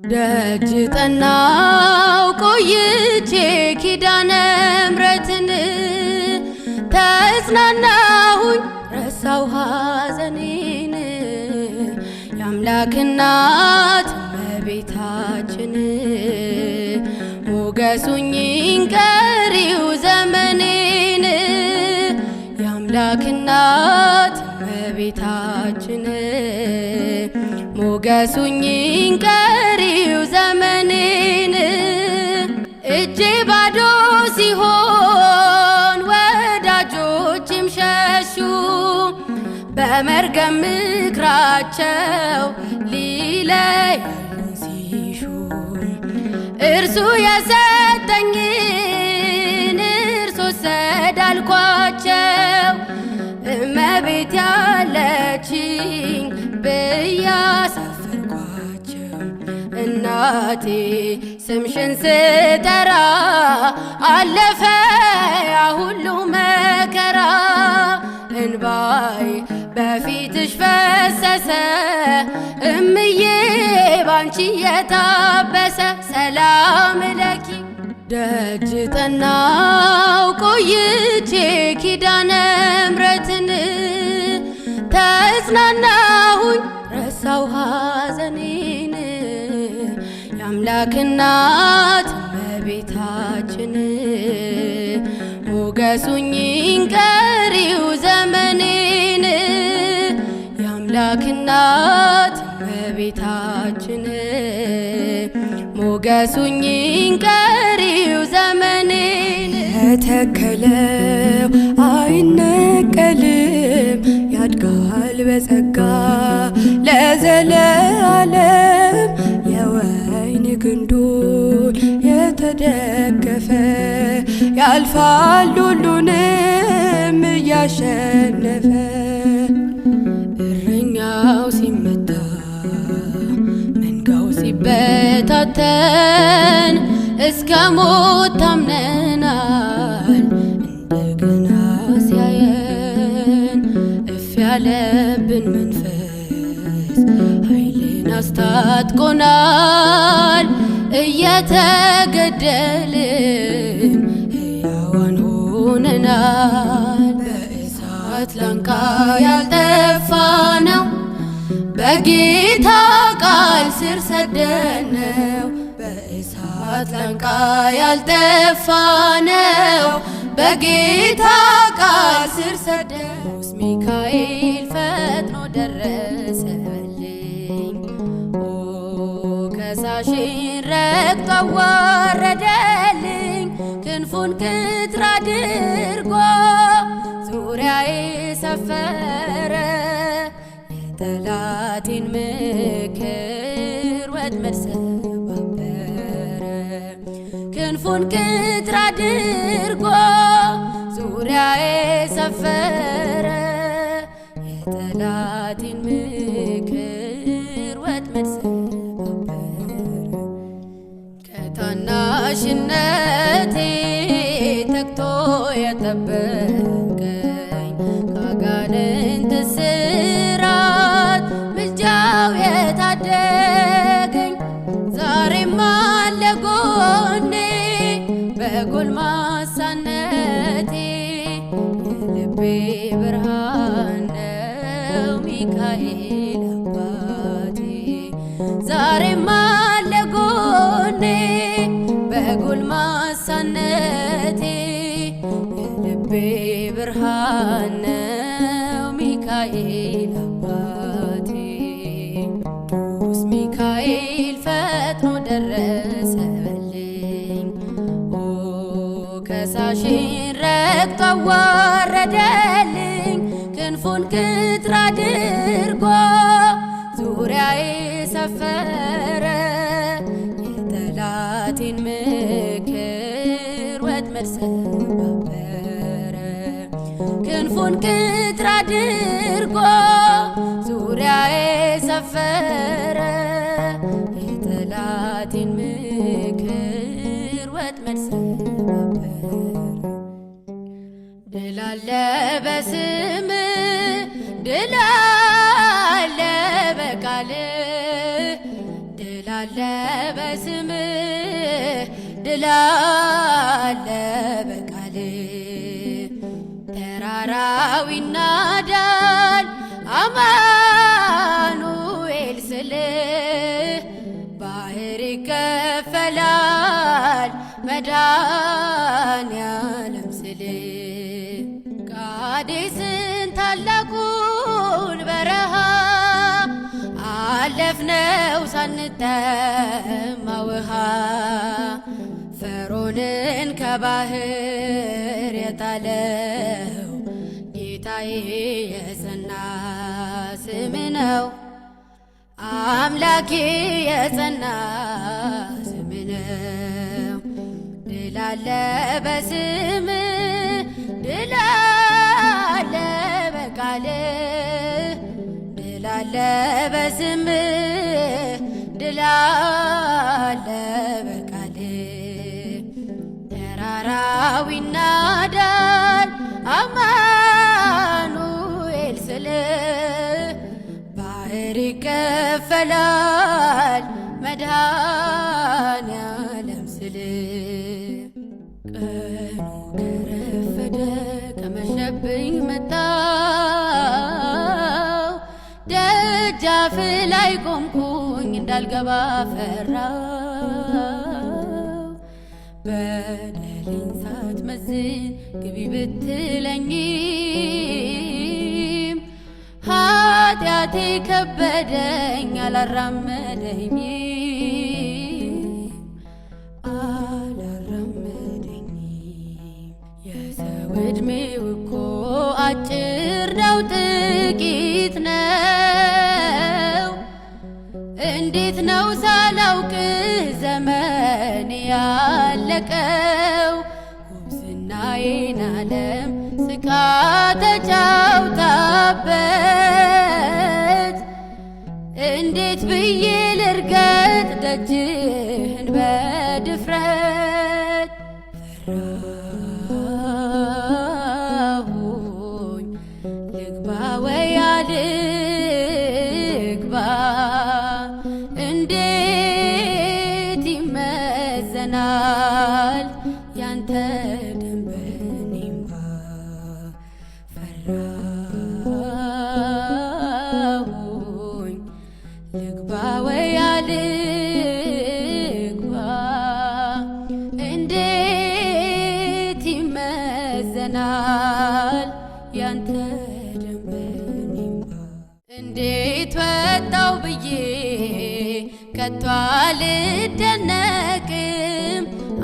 ደጅ ጠናው ቆይቼ ኪዳነ ምሕረትን ተጽናናሁኝ ረሳው ሐዘኔን የአምላክ እናት እመቤታችን ሞገሱኝን ቀሪው ዘመኔን የአምላክ እናት እመቤታችን ሞገሱኝን ቀሪው ዘመኔን እጄ ባዶ ሲሆን ወዳጆችም ሸሹ በመርገም ምክራቸው ሊለዩኝ ሲሹ እርሱ የሰጠኝን እርሱ ወሰደ አልኳቸው እመቤት ያለችኝ ብያሳፈርኳቸው እናቴ ስምሽን ስጠራ አለፈ ያ ሁሉ መከራ እንባይ በፊትሽ ፈሰሰ እምዬ ባንቺ የታበሰ ሰላም ለኪ ደጅ ጠናው ቆይቼ ኪዳነ ምሕረትን ተጽናናሁኝ ረሳው ሐዘኔን የአምላክ እናት እመቤታችን ሞገሱኝን ቀሪው ዘመኔን የአምላክ እናት እመቤታችን ሞገሱኝን ቀሪው ዘመኔን የተከለው አይነቀልም ያድጋል በጸጋ ለዘለዓለም የወይን ግንዱን የተደገፈ ያልፋል ሁሉንም እያሸነፈ እረኛው ሲመታ መንጋው ሲበታተን እስከ ሞት ታምነናል እንደገና ሲያየን እፍ ያለብን መንፈስ ኃይልን አስታጥቆናል እየተገደልን ሕያዋን ሆነናል በእሳት ላንቃ ያልጠፋ ነው በጌታ ቃል ስር ሰደነው በእሳት ላንቃ ያልጠፋ ነው በጌታ ቃል ስር ሰደነው ቅዱስ ሚካኤል ፈጥኖ ደረሰልኝ ከሳሽን ረግጦ አዋረደልኝ ክንፉን ክትር አድርጎ ዙሪያዬ ሰፈረ የጠላቴን ምክር ወጥመድ ሰባበረ ክንፉን ክትር አድርጎ ዙሪያዬ ሰፈረ የጠላቴን ምክር ወጥመድ ሰባበረ ከታናሽነቴ ተግቶ የጠበቀኝ ከአጋንንት እስራት ምልጃው የታደገኝ ዛሬም አለ ጎኔ በጎልማሳነቴ የልቤ ብርሃን ነው ሚካኤል አባቴ ዛሬም አለ ጎኔ በጎልማሳነቴ የልቤ ብርሃን ነው ሚካኤል አባቴ ቅዱስ ሚካኤል ፈጥኖ ደረሰልኝ ከሳሽን ረግጦ አዋረደልኝ ክንፉን ክትር አድርጎ ዙሪያዬ ሰፈረ የጠላቴን ምክር ወጥመድ ሰባበረ ክንፉን ክትር አድርጎ ዙሪያዬ ሰፈረ የጠላቴን ምክር ወጥመድ ሰባበረ ድል አለ በስም ድል አለ በቃል ድል አለ በስምህ ድል አለ በቃልህ ተራራው ይናዳል አማኑኤል ስልህ ባህር ይከፈላል መድኃኔዓለም ስልህ ቃዴስን ታላቁን በረሃ አለፍነው ሳንጠማ ውሃ ፈርዖንን ከባህር የጣለው ጌታዬ የጸና ስም ነው አምላኬ የጸና ስም ነው። ድል አለ በስምህ ድል አለ በቃልህ ድል አለ በስምህ ድል አለ በቃልህ ተራራው ይናዳል አማኑኤል ስልህ ባህር ይከፈላል መድኃኔዓለም ስልህ ቀኑ ከረፈደ ከመሸብኝ መጣው ደጃፍ ላይ ቆምኩኝ እንዳልገባ ፈራው በደሌን ሳትመዝን ግቢ ብትለኝም ኃጢአቴ ከበደኝ አላራመደኝም የሰው ዕድሜው እኮ አጭር ነው ጥቂት ነው እንዴት ነው ሳላውቅህ ዘመን ያለቀው ጉብዝናዬን ዓለም ስቃ ተጫውታበት እንዴት ብዬ ልርገጥ ደጅህን በድፍረት ፈራሁኝ ልግባ ወያ ልግባ እንዴት ይመዘናል ያንተ ደም በኔ እንባ ፈራሁኝ ልግባ ወያ ልግባ እንዴት ይመዘናል ያንተ ደም በኔ እንባ እንዴት ወጣው ብዬ ከቶ አልደነቅም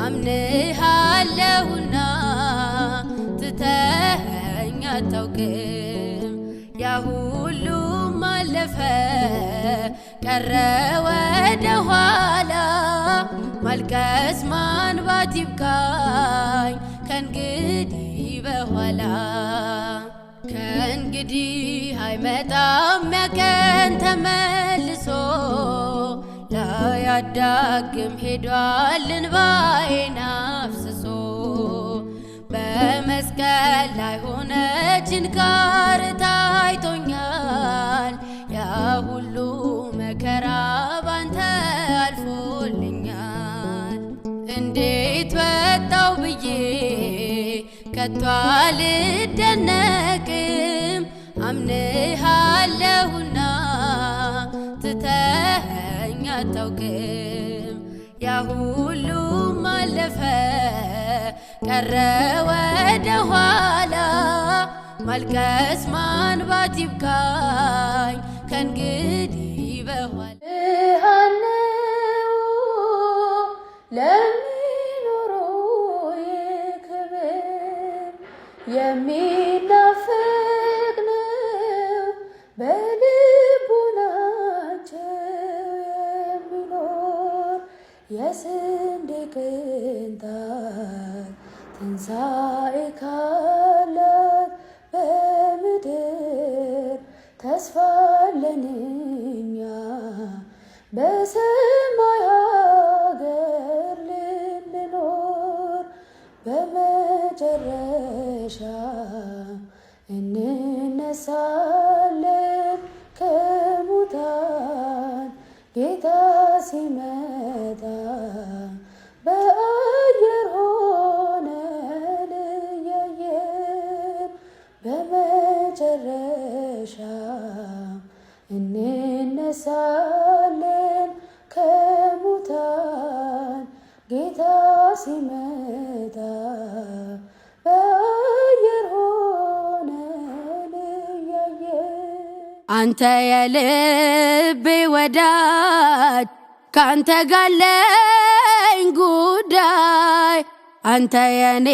አምንሃለሁና ትተኸኝ አታውቅም ያ ሁሉም አለፈ ቀረ ወደ ኋላ ማልቀስ ማንባት ይብቃኝ ከእንግዲህ በኋላ ከእንግዲህ አይመጣም ያቀን ተመልሶ ላያዳግም ሄዷል እንባዬን አፍስሶ በመስቀል ላይ ሆነ ችንካር ታይቶኛል ያ ሁሉ መከራ ባንተ አልፎልኛል እንዴት ወጣው ብዬ ከቶ አልደነቅም አምንሃለሁና ትተኸኝ አታውቅም ያ ሁሉም አለፈ ቀረ ወደ ኋላ ማልቀስ ማንባት ይብቃኝ ከእንግዲህ በኋላ ለሚኖረው የክብር የሚናፍቅ ነው በልቡናቸው የሚኖር የስንዴ ቅንጣት ትንሣኤ ካላት በምድር ተስፋ አለን እኛ በሰማይ ሀገር ልንኖር በመጨረሻ እንነሳለን ከሙታን ጌታ ሲመ ሲመጣ በአየር ሆነን እያየን በመጨረሻ እንነሳለን ከሙታን ጌታ ሲመጣ በአየር ሆነን እያየን። አንተ የልቤ ወዳጅ ካንተ ጋለኝ ጉዳይ አንተ የኔ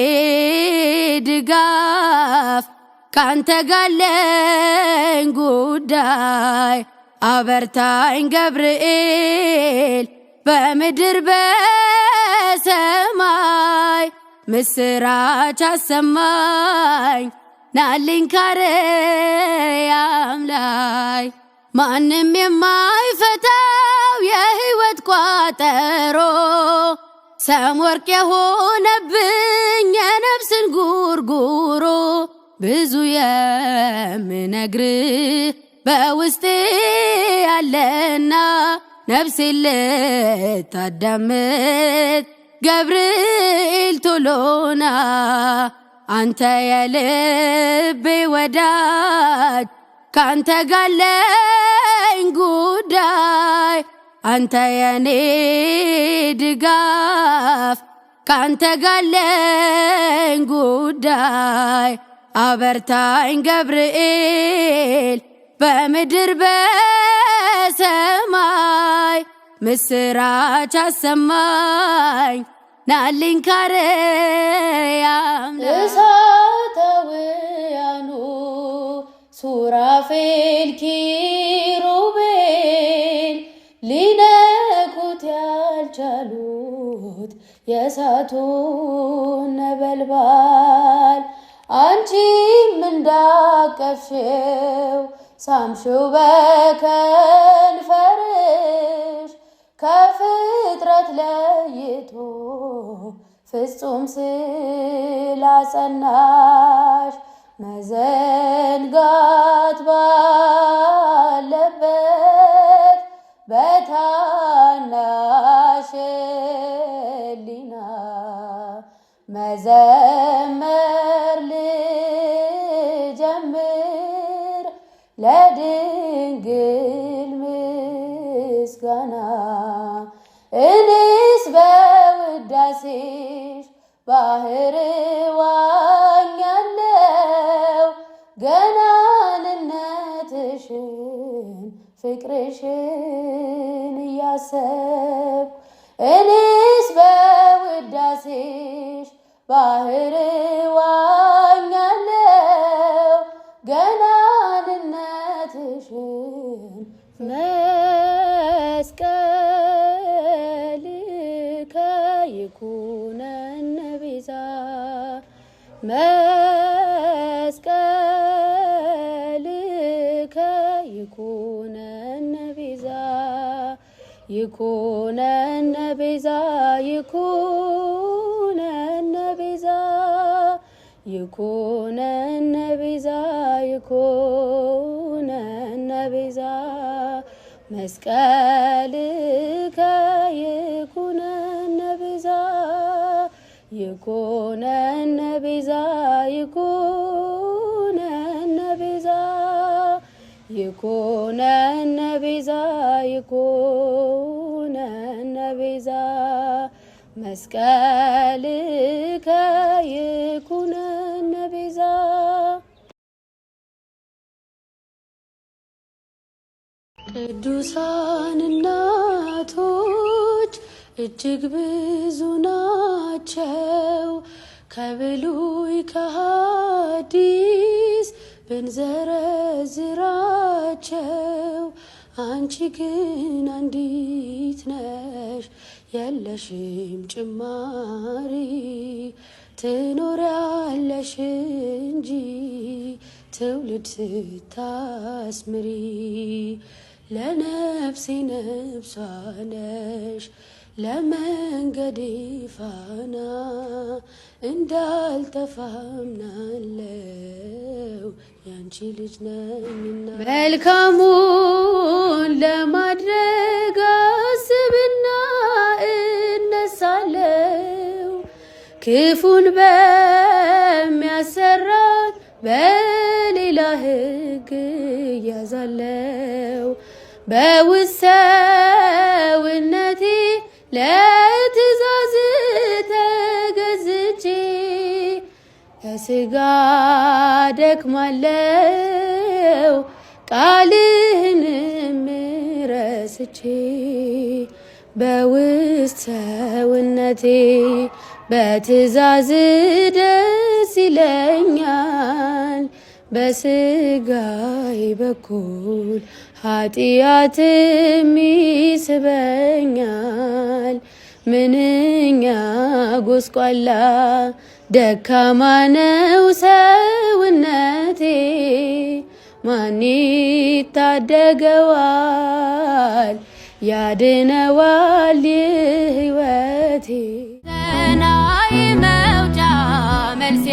ድጋፍ ካንተ ጋለኝ ጉዳይ አበርታኝ ገብርኤል በምድር በሰማይ ምስራች አሰማኝ ናልኝ ካርያም ላይ ማንም የማይፈታው የሕይወት ቋጠሮ ሰም ወርቅ የሆነብኝ የነፍስን ጉርጉሮ ብዙ የምነግርህ በውስጤ ያለና ነፍሴ ልታዳምጥ ገብርኤል ቶሎና አንተ የልቤ ወዳጅ ካንተ ጋለኝ ጉዳይ አንተ የኔ ድጋፍ ካንተ ጋለኝ ጉዳይ አበርታኝ ገብርኤል በምድር በሰማይ ምስራች አሰማኝ ናልኝ ካርያም ላይ እሳታውያኑ ሱራፌል ኪሩቤል ሊነኩት ያልቻሉት የእሳቱን ነበልባል አንቺም እንዳቀፍሽው ሳምሽው በከንፈርሽ ከፍጥረት ለይቶ ፍጹም ስላጸናሽ መዘንጋት ባለበት በታናሽ ሕሊና መዘመር ልጀምር ለድንግል ምስጋና እኔስ በውዳሴሽ ባህር ዋኛለው ገናንነትሽን ፍቅርሽን እያሰብኩ እኔስ በውዳሴሽ ባህር ዋኛለው ገናንነትሽን መስቀልከ ይኩነነ ቤዛ መስቀልከ ይኩነነ ቤዛ ይኩነነ ቤዛ ይኩነነ ቤዛ ይኩነነ ቤዛ ይኩነነ ቤዛ መስቀልከ ይኩነነ ቤዛ ይኩነነ ቤዛ ይኩነነ ቤዛ ይኩነነ ቤዛ ይኩነነ ቤዛ መስቀልከ ይኩነነ ቤዛ። ቅዱሳን እናቶች እጅግ ብዙ ናቸው ከብሉይ ከሐዲስ ብንዘረዝራቸው አንቺ ግን አንዲት ነሽ የለሽም ጭማሪ ትኖሪያለሽ እንጂ ትውልድ ስታስምሪ ለነፍሴ ነፍሷ ነሽ ለመንገዴ ፋና እንዳልጠፋምናለው ያንቺ ልጅ ነኝና መልካሙን ለማድረግ አስብና ክፉን በሚያሰራት በሌላ ሕግ እያዛለው በውስጥ ሰውነቴ ለትእዛዝ ተገዝቼ ከሥጋ ደክማለው ቃልህንም ረስቼ በውስጥ ሰውነቴ በትእዛዝ ደስ ይለኛል በሥጋዬ በኩል ኃጢአትም ይስበኛል። ምንኛ ጎስቋላ ደካማ ነው ሰውነቴ ማን ይታደገዋል ያድነዋል ሕይወቴ። ሰናይ መውጫ መልሴ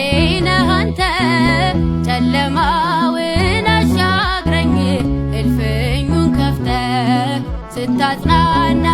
ነህ አንተ ጨለማውን አሻግረኝ እልፍኙን ከፍተህ ስታጽናና